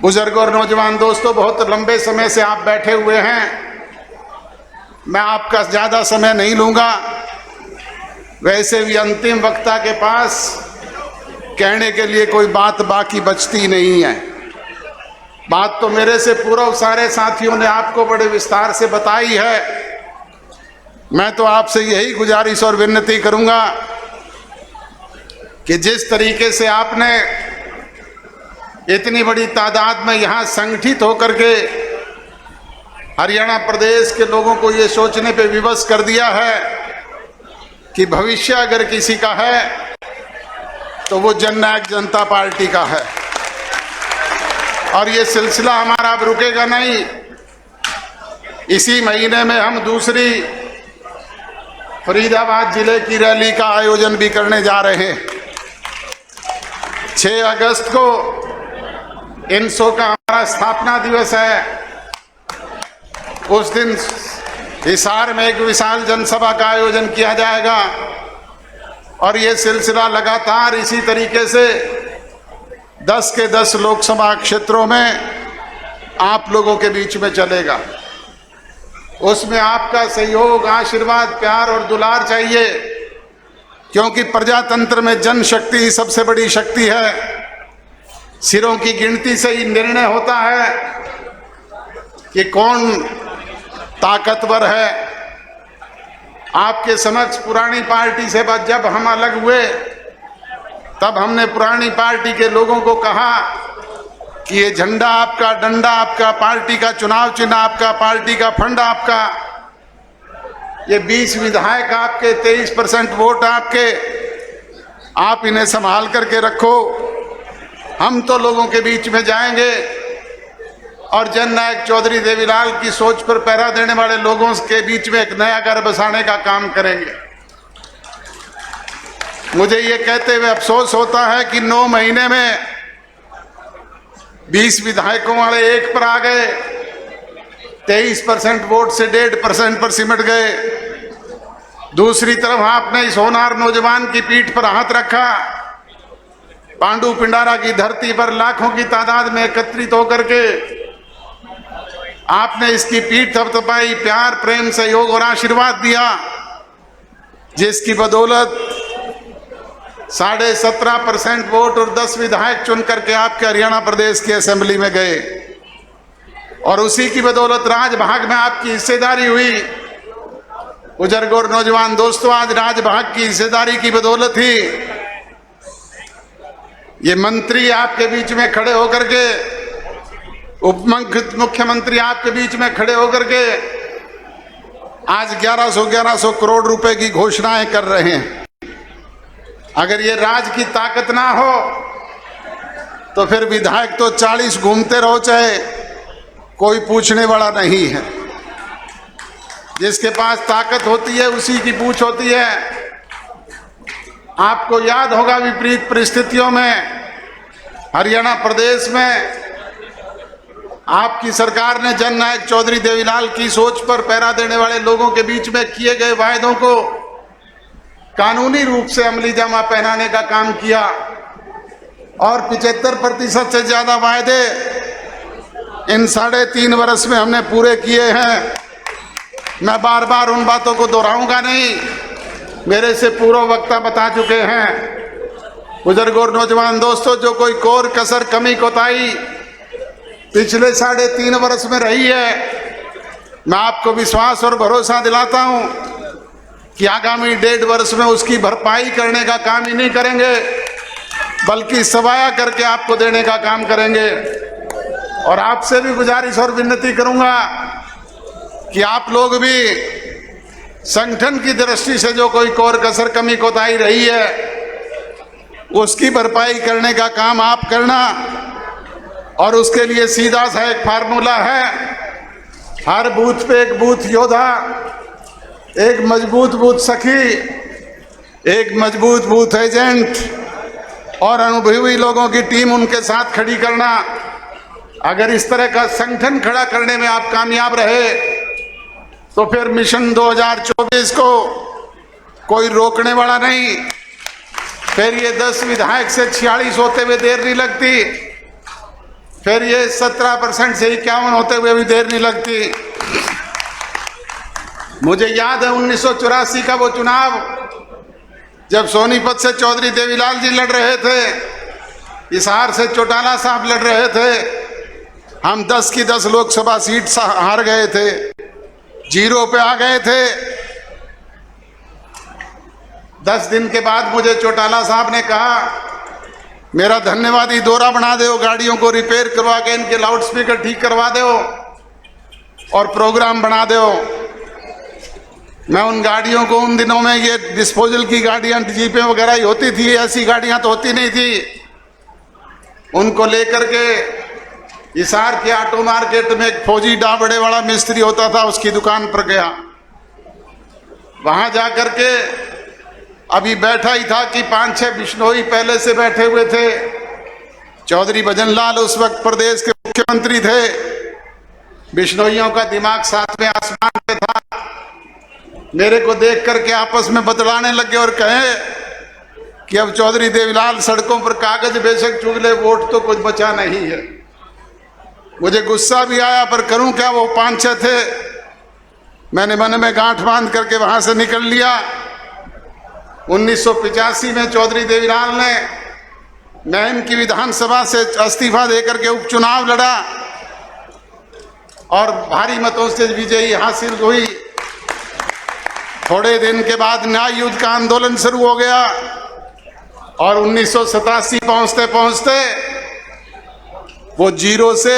बुजुर्ग और नौजवान दोस्तों, बहुत लंबे समय से आप बैठे हुए हैं। मैं आपका ज़्यादा समय नहीं लूँगा। वैसे भी अंतिम वक्ता के पास कहने के लिए कोई बात बाकी बचती नहीं है। बात तो मेरे से पूर्व सारे साथियों ने आपको बड़े विस्तार से बताई है। मैं तो आपसे यही गुजारिश और विनती करूँगा कि जिस तरीके से आपने इतनी बड़ी तादाद में यहाँ संगठित होकर के हरियाणा प्रदेश के लोगों को ये सोचने पे विवश कर दिया है कि भविष्य अगर किसी का है तो वो जननायक जनता पार्टी का है, और ये सिलसिला हमारा अब रुकेगा नहीं। इसी महीने में हम दूसरी फरीदाबाद जिले की रैली का आयोजन भी करने जा रहे हैं। 6 अगस्त को इनसो का हमारा स्थापना दिवस है। उस दिन हिसार में एक विशाल जनसभा का आयोजन किया जाएगा, और ये सिलसिला लगातार इसी तरीके से 10 के 10 लोकसभा क्षेत्रों में आप लोगों के बीच में चलेगा। उसमें आपका सहयोग, आशीर्वाद, प्यार और दुलार चाहिए, क्योंकि प्रजातंत्र में जनशक्ति सबसे बड़ी शक्ति है। सिरों की गिनती से ही निर्णय होता है कि कौन ताकतवर है। आपके समक्ष पुरानी पार्टी से जब हम अलग हुए तब हमने पुरानी पार्टी के लोगों को कहा कि ये झंडा आपका, डंडा आपका, पार्टी का चुनाव चिन्ह आपका, पार्टी का फंड आपका, ये 20 विधायक आपके, 23% वोट आपके, आप इन्हें संभाल करके रखो। हम तो लोगों के बीच में जाएंगे और जननायक चौधरी देवीलाल की सोच पर पहरा देने वाले लोगों के बीच में एक नया घर बसाने का काम करेंगे। मुझे ये कहते हुए अफसोस होता है कि 9 महीने में 20 विधायकों वाले एक पर आ गए, 23% वोट से 1.5% पर सिमट गए। दूसरी तरफ आपने इस होनहार नौजवान की पीठ पर हाथ रखा। पांडु पिंडारा की धरती पर लाखों की तादाद में एकत्रित होकर के आपने इसकी पीठ थपथपाई, प्यार, प्रेम, सहयोग और आशीर्वाद दिया, जिसकी बदौलत 17.5% वोट और 10 विधायक चुन करके आपके हरियाणा प्रदेश की असेंबली में गए, और उसी की बदौलत राजभाग में आपकी हिस्सेदारी हुई। बुजुर्ग और नौजवान दोस्तों, आज राजभाग की हिस्सेदारी की बदौलत ही ये मंत्री आपके बीच में खड़े होकर के, उप मुख्यमंत्री आपके बीच में खड़े होकर के आज 1100 करोड़ रुपए की घोषणाएं कर रहे हैं। अगर ये राज की ताकत ना हो तो फिर विधायक तो 40 घूमते रहो, चाहे कोई पूछने वाला नहीं है। जिसके पास ताकत होती है उसी की पूछ होती है। आपको याद होगा, विपरीत परिस्थितियों में हरियाणा प्रदेश में आपकी सरकार ने जननायक चौधरी देवीलाल की सोच पर पहरा देने वाले लोगों के बीच में किए गए वायदों को कानूनी रूप से अमली जामा पहनाने का काम किया, और 75% से ज्यादा वायदे इन 3.5 वर्ष में हमने पूरे किए हैं। मैं बार बार उन बातों को दोहराऊंगा नहीं, मेरे से पूर्व वक्ता बता चुके हैं। बुजुर्ग और नौजवान दोस्तों, जो कोई कोर कसर, कमी, कोताही पिछले 3.5 वर्ष में रही है, मैं आपको विश्वास और भरोसा दिलाता हूं कि आगामी 1.5 वर्ष में उसकी भरपाई करने का काम ही नहीं करेंगे, बल्कि सवाया करके आपको देने का काम करेंगे। और आपसे भी गुजारिश और विनती करूंगा कि आप लोग भी संगठन की दृष्टि से जो कोई कोर कसर, कमी, कोताही रही है, उसकी भरपाई करने का काम आप करना। और उसके लिए सीधा सा एक फार्मूला है, हर बूथ पे एक बूथ योद्धा, एक मजबूत बूथ सखी, एक मजबूत बूथ एजेंट और अनुभवी लोगों की टीम उनके साथ खड़ी करना। अगर इस तरह का संगठन खड़ा करने में आप कामयाब रहे तो फिर मिशन 2024 को कोई रोकने वाला नहीं। फिर ये 10 विधायक से 46 होते हुए देर नहीं लगती। फिर ये 17% से 51 होते हुए भी देर नहीं लगती। मुझे याद है 1984 का वो चुनाव, जब सोनीपत से चौधरी देवीलाल जी लड़ रहे थे, हिसार से चौटाला साहब लड़ रहे थे, हम 10 की 10 लोकसभा सीट हार गए थे, 0 पे आ गए थे। 10 दिन के बाद मुझे चौटाला साहब ने कहा, मेरा धन्यवादी दौरा बना दो, गाड़ियों को रिपेयर करवा के इनके लाउडस्पीकर ठीक करवा दो और प्रोग्राम बना दो। मैं उन गाड़ियों को, उन दिनों में ये डिस्पोजल की गाड़ियां, जीपें वगैरह ही होती थी, ऐसी गाड़ियां तो होती नहीं थी, उनको लेकर के हिसार के ऑटो मार्केट में एक फौजी डाबड़े वाला मिस्त्री होता था, उसकी दुकान पर गया। वहां जाकर के अभी बैठा ही था कि 5-6 बिश्नोई पहले से बैठे हुए थे। चौधरी भजनलाल उस वक्त प्रदेश के मुख्यमंत्री थे। बिश्नोइयों का दिमाग सातवें आसमान पे था। मेरे को देख करके आपस में बतलाने लगे और कहे कि अब चौधरी देवीलाल सड़कों पर कागज बेशक चुग ले, वोट तो कुछ बचा नहीं है। मुझे गुस्सा भी आया, पर करूं क्या, वो 5-6 थे। मैंने मन में गांठ बांध करके वहां से निकल लिया। 1985 में चौधरी देवीलाल ने नैन की विधानसभा से इस्तीफा देकर के उपचुनाव लड़ा और भारी मतों से विजयी हासिल हुई। थोड़े दिन के बाद न्याय युद्ध का आंदोलन शुरू हो गया और 1987 पहुंचते पहुंचते वो 0 से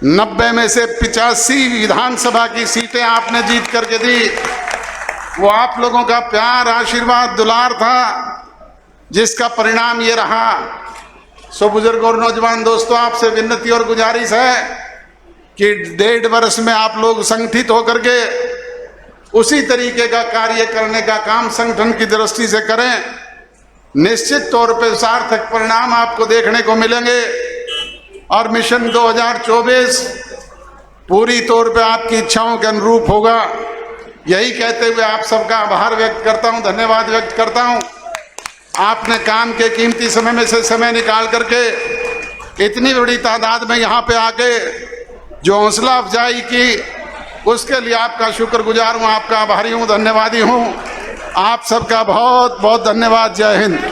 90 में से 85 विधानसभा की सीटें आपने जीत करके दी। वो आप लोगों का प्यार, आशीर्वाद, दुलार था, जिसका परिणाम ये रहा। सो बुजुर्ग और नौजवान दोस्तों, आपसे विनती और गुजारिश है कि 1.5 वर्ष में आप लोग संगठित होकर के उसी तरीके का कार्य करने का काम संगठन की दृष्टि से करें। निश्चित तौर पर सार्थक परिणाम आपको देखने को मिलेंगे और मिशन 2024 पूरी तौर पे आपकी इच्छाओं के अनुरूप होगा। यही कहते हुए आप सबका आभार व्यक्त करता हूं, धन्यवाद व्यक्त करता हूं। आपने काम के कीमती समय में से समय निकाल करके इतनी बड़ी तादाद में यहाँ पे आके जो हौसला अफजाई की, उसके लिए आपका शुक्रगुजार हूँ, आपका आभारी हूँ, धन्यवादी हूँ। आप सबका बहुत बहुत धन्यवाद। जय हिंद।